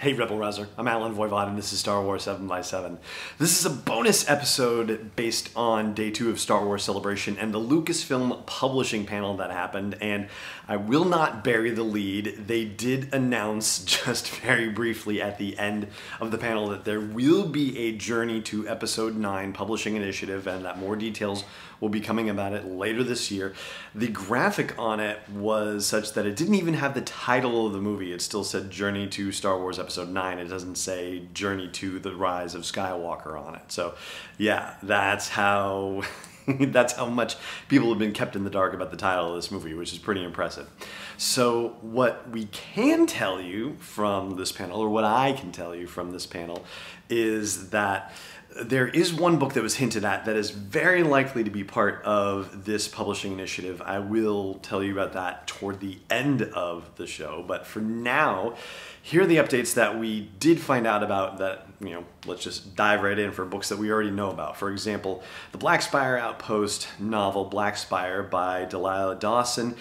Hey Rebel Rouser, I'm Alan Voivod and this is Star Wars 7x7. This is a bonus episode based on Day 2 of Star Wars Celebration and the Lucasfilm Publishing panel that happened, and I will not bury the lead. They did announce just very briefly at the end of the panel that there will be a Journey to Episode 9 publishing initiative and that more details will be coming about it later this year. The graphic on it was such that it didn't even have the title of the movie. It still said Journey to Star Wars Episode 9. It doesn't say Journey to the Rise of Skywalker on it. So yeah, that's how that's how much people have been kept in the dark about the title of this movie, which is pretty impressive. So what we can tell you from this panel, or what I can tell you from this panel, is that there is one book that was hinted at that is very likely to be part of this publishing initiative. I will tell you about that toward the end of the show, but for now, here are the updates that we did find out about that, let's just dive right in for books that we already know about. For example, the Black Spire Outpost novel, Black Spire by Delilah Dawson.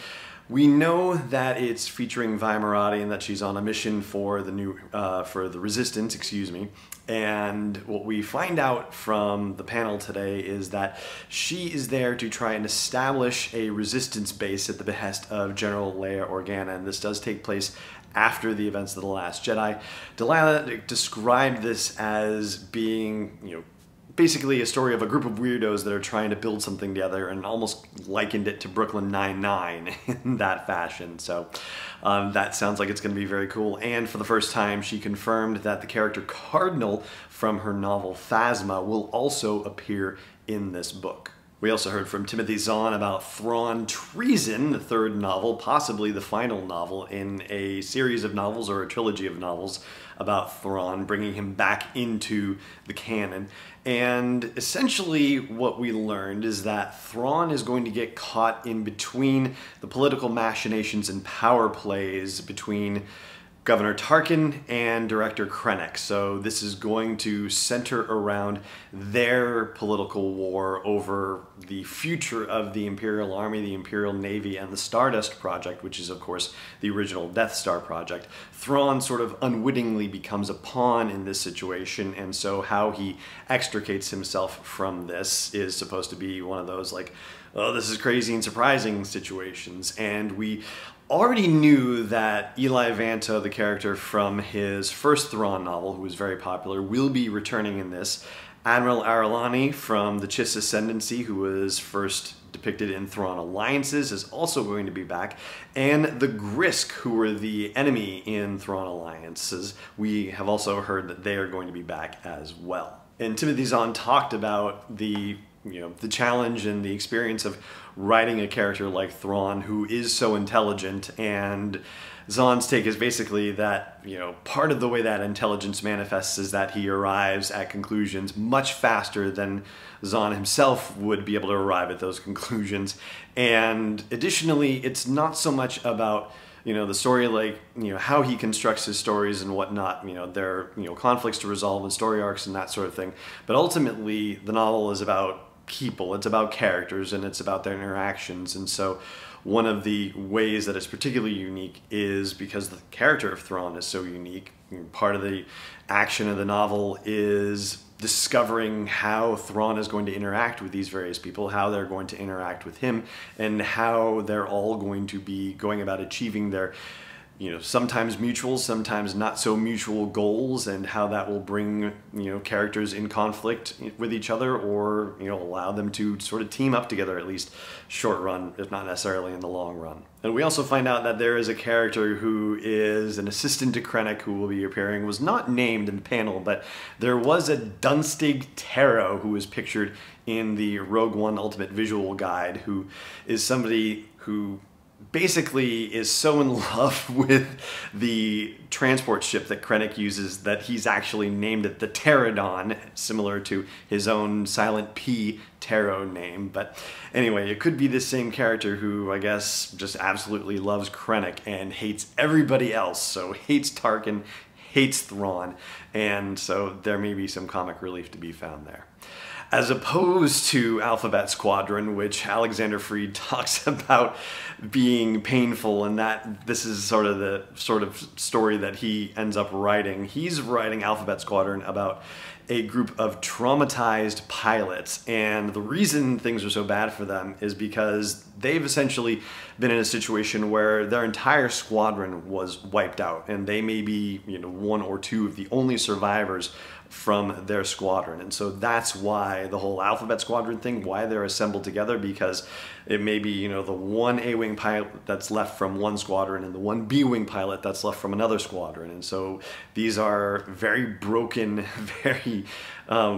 We know that it's featuring Vi Marati and that she's on a mission for the Resistance, excuse me. And what we find out from the panel today is that she is there to try and establish a resistance base at the behest of General Leia Organa, and this does take place after the events of The Last Jedi. Delilah described this as being, basically a story of a group of weirdos that are trying to build something together, and almost likened it to Brooklyn Nine-Nine in that fashion. So that sounds like it's going to be very cool. And for the first time, she confirmed that the character Cardinal from her novel Phasma will also appear in this book. We also heard from Timothy Zahn about Thrawn Treason, the third novel, possibly the final novel in a series of novels or a trilogy of novels about Thrawn, bringing him back into the canon. And essentially what we learned is that Thrawn is going to get caught in between the political machinations and power plays between Governor Tarkin and Director Krennic. So this is going to center around their political war over the future of the Imperial Army, the Imperial Navy, and the Stardust Project, which is of course the original Death Star project. Thrawn sort of unwittingly becomes a pawn in this situation, and so how he extricates himself from this is supposed to be one of those like, oh, this is crazy and surprising situations. And we already knew that Eli Vanto, the character from his first Thrawn novel, who was very popular, will be returning in this. Admiral Aralani from the Chiss Ascendancy, who was first depicted in Thrawn Alliances, is also going to be back. And the Grisk, who were the enemy in Thrawn Alliances, we have also heard that they are going to be back as well. And Timothy Zahn talked about the challenge and the experience of writing a character like Thrawn who is so intelligent, and Zahn's take is basically that, part of the way that intelligence manifests is that he arrives at conclusions much faster than Zahn himself would be able to arrive at those conclusions. And additionally, it's not so much about the story, like, how he constructs his stories and whatnot. There are, conflicts to resolve and story arcs and that sort of thing. But ultimately, the novel is about people, it's about characters, and it's about their interactions. And so one of the ways that it's particularly unique is because the character of Thrawn is so unique. Part of the action of the novel is discovering how Thrawn is going to interact with these various people, how they're going to interact with him, and how they're all going to be going about achieving their sometimes mutual, sometimes not so mutual goals, and how that will bring, characters in conflict with each other, or, allow them to sort of team up together, at least short run, if not necessarily in the long run. And we also find out that there is a character who is an assistant to Krennic who will be appearing, was not named in the panel, but there was a Dunstig Tarot who was pictured in the Rogue One Ultimate Visual Guide, who is somebody who basically is so in love with the transport ship that Krennic uses that he's actually named it the Pterodon, similar to his own Silent P tarot name. But anyway, it could be the same character who, I guess, just absolutely loves Krennic and hates everybody else. So hates Tarkin, hates Thrawn, and so there may be some comic relief to be found there. as opposed to Alphabet Squadron, which Alexander Freed talks about being painful, and that this is sort of the story that he ends up writing. He's writing Alphabet Squadron about a group of traumatized pilots, and the reason things are so bad for them is because they've essentially been in a situation where their entire squadron was wiped out, and they may be, one or two of the only survivors from their squadron. And so that's why the whole Alphabet Squadron thing, why they're assembled together, because it may be, the one A-wing pilot that's left from one squadron and the one B-wing pilot that's left from another squadron. And so these are very broken, very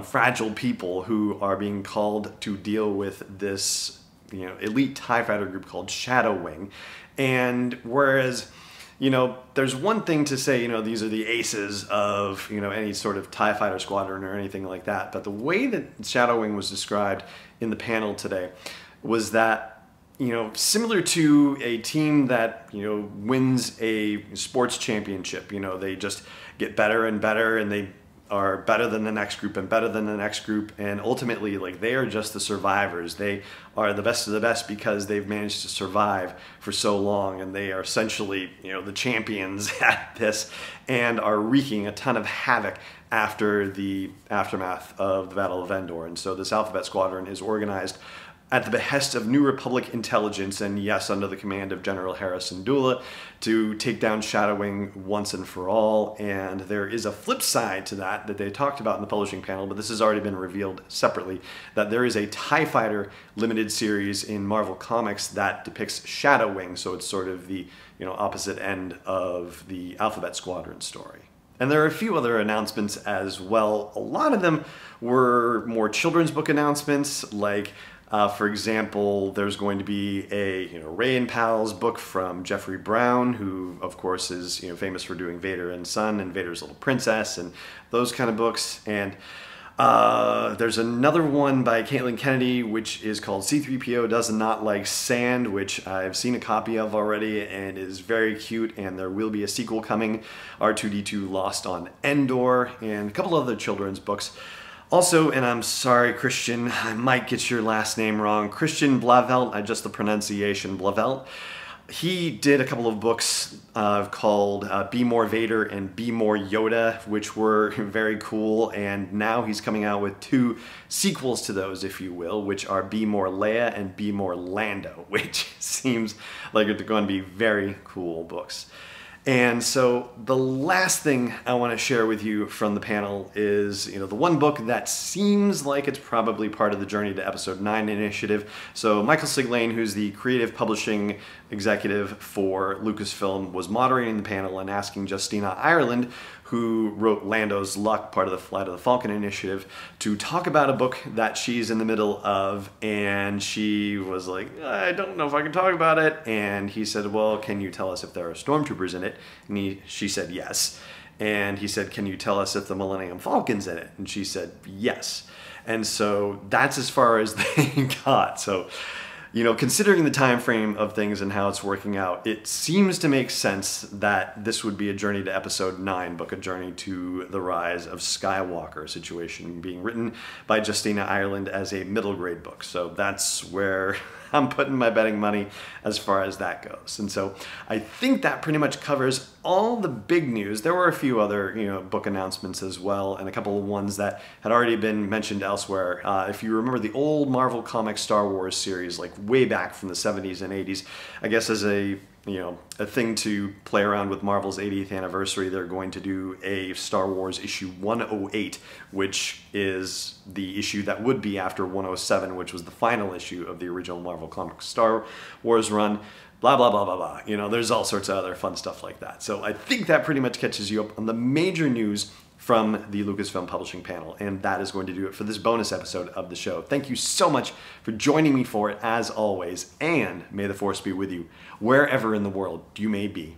fragile people who are being called to deal with this, elite TIE fighter group called Shadow Wing. And whereas there's one thing to say, these are the aces of, any sort of TIE fighter squadron or anything like that. But the way that Shadow Wing was described in the panel today was that, similar to a team that, wins a sports championship, they just get better and better, and they are better than the next group and better than the next group, and ultimately, they are just the survivors. They are the best of the best because they've managed to survive for so long, and they are essentially, the champions at this, and are wreaking a ton of havoc after the aftermath of the Battle of Endor. And so this Alphabet Squadron is organized at the behest of New Republic intelligence, and yes, under the command of General Harrison Dula, to take down Shadow Wing once and for all. And there is a flip side to that they talked about in the publishing panel, but this has already been revealed separately, that there is a TIE Fighter limited series in Marvel Comics that depicts Shadow Wing, so it's sort of the opposite end of the Alphabet Squadron story. And there are a few other announcements as well. A lot of them were more children's book announcements, like for example, there's going to be a Ray and Pals book from Jeffrey Brown, who of course is famous for doing Vader and Son and Vader's Little Princess and those kind of books. And there's another one by Caitlin Kennedy, which is called C-3PO Does Not Like Sand, which I've seen a copy of already and is very cute, and there will be a sequel coming, R2-D2 Lost on Endor, and a couple other children's books. Also, and I'm sorry, Christian, I might get your last name wrong, Christian Blavelt, just the pronunciation, Blavelt. He did a couple of books called Be More Vader and Be More Yoda, which were very cool, and now he's coming out with two sequels to those, if you will, which are Be More Leia and Be More Lando, which seems like they're going to be very cool books. And so the last thing I want to share with you from the panel is, the one book that seems like it's probably part of the Journey to Episode 9 initiative. So Michael Siglane, who's the creative publishing executive for Lucasfilm, was moderating the panel and asking Justina Ireland, who wrote Lando's Luck, part of the Flight of the Falcon initiative, to talk about a book that she's in the middle of. And she was like, I don't know if I can talk about it. And he said, well, can you tell us if there are stormtroopers in it? And she said yes. And he said, can you tell us if the Millennium Falcon's in it? And she said yes. And so that's as far as they got. So, considering the time frame of things and how it's working out, it seems to make sense that this would be a Journey to Episode 9 book, a journey to the rise of Skywalker situation, being written by Justina Ireland as a middle grade book. So that's where I'm putting my betting money as far as that goes. And so I think that pretty much covers all the big news. There were a few other, book announcements as well, and a couple of ones that had already been mentioned elsewhere. If you remember the old Marvel Comics Star Wars series, like way back from the 70s and 80s, I guess as a thing to play around with Marvel's 80th anniversary, they're going to do a Star Wars issue 108, which is the issue that would be after 107, which was the final issue of the original Marvel Comics Star Wars run. Blah, blah, blah, blah, blah. There's all sorts of other fun stuff like that. So I think that pretty much catches you up on the major news from the Lucasfilm Publishing panel, and that is going to do it for this bonus episode of the show. Thank you so much for joining me for it, as always, and may the Force be with you wherever in the world you may be.